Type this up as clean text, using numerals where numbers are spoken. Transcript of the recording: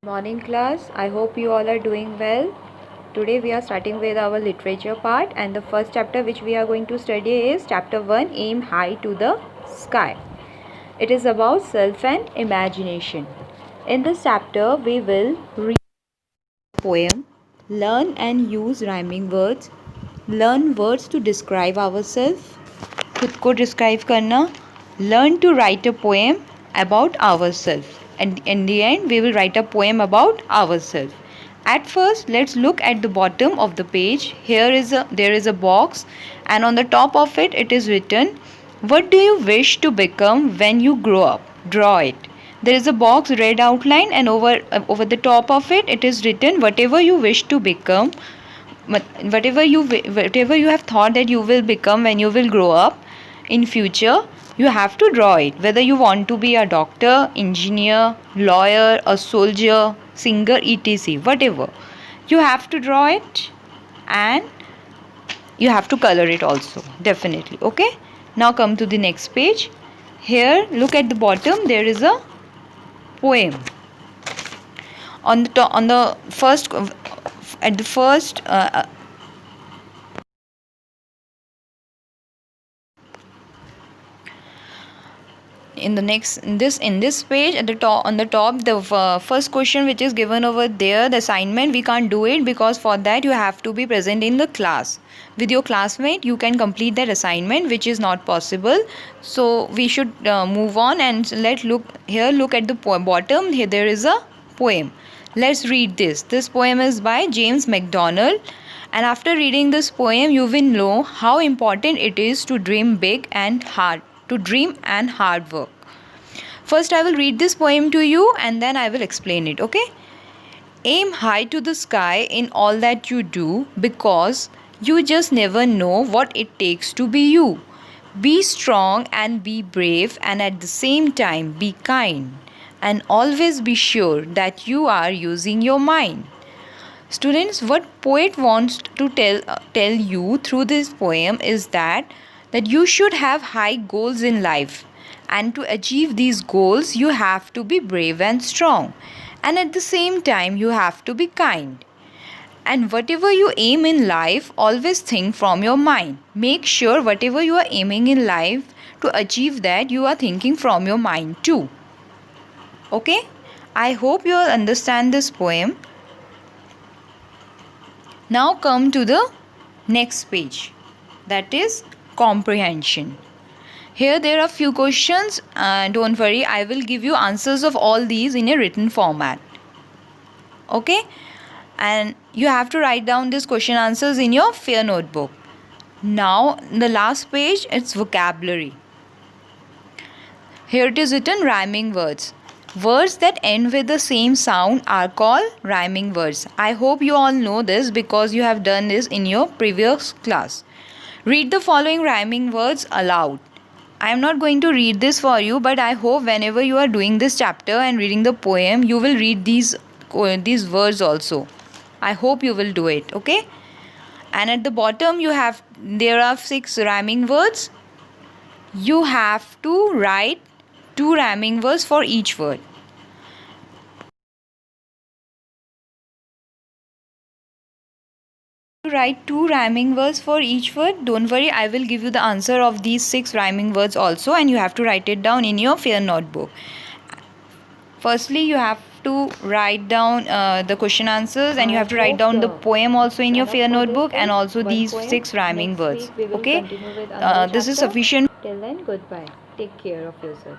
Morning class, I hope you all are doing well. Today we are starting with our literature part, and the first chapter which we are going to study is chapter 1, Aim High to the Sky. It is about self and imagination. In this chapter we will read a poem, learn and use rhyming words, learn words to describe ourselves, खुद को describe करना, learn to write a poem about ourselves. And in the end, we will write a poem about ourselves. At first, let's look at the bottom of the page. There is a box, and on the top of it, it is written, "What do you wish to become when you grow up? Draw it." There is a box red outline, and over the top of it, it is written, "Whatever you wish to become, whatever you have thought that you will become when you will grow up in future, you have to draw it. Whether you want to be a doctor, engineer, lawyer, a soldier, singer, etc., whatever, you have to draw it, and you have to color it also, definitely. Okay, now come to the next page. Here, look at the bottom, there is a poem. On the first, at the first in this page, at the top, on the top, the first question which is given over there, the assignment, we can't do it because for that you have to be present in the class with your classmate. You can complete that assignment, which is not possible. So we should move on, and look at the bottom. Here there is a poem. Let's read this poem is by James MacDonald. And after reading this poem, you will know how important it is to dream big and hard, to dream and hard work. First, I will read this poem to you and then I will explain it, okay? Aim high to the sky in all that you do, because you just never know what it takes to be you. Be strong and be brave, and at the same time be kind. And always be sure that you are using your mind. Students, what poet wants to tell you through this poem is that you should have high goals in life, and to achieve these goals you have to be brave and strong, and at the same time you have to be kind. And whatever you aim in life, always think from your mind. Make sure whatever you are aiming in life to achieve that, you are thinking from your mind too. Okay? I hope you all understand this poem. Now come to the next page, that is comprehension. Here there are few questions, and don't worry, I will give you answers of all these in a written format. Okay? And you have to write down these question answers in your fair notebook. Now the last page, it's vocabulary. Here it is written rhyming words. Words that end with the same sound are called rhyming words. I hope you all know this because you have done this in your previous class. Read the following rhyming words aloud. I am not going to read this for you, but I hope whenever you are doing this chapter and reading the poem, you will read these words also. I hope you will do it, okay? And at the bottom there are 6 rhyming words. You have to write 2 rhyming words for each word. Write 2 rhyming words for each word. Don't worry, I will give you the answer of these 6 rhyming words also, and you have to write it down in your fair notebook. Firstly, you have to write down the question answers, and you have to write down the poem also in your fair notebook, and also these 6 rhyming words. Okay? This is sufficient. Till then, goodbye. Take care of yourself.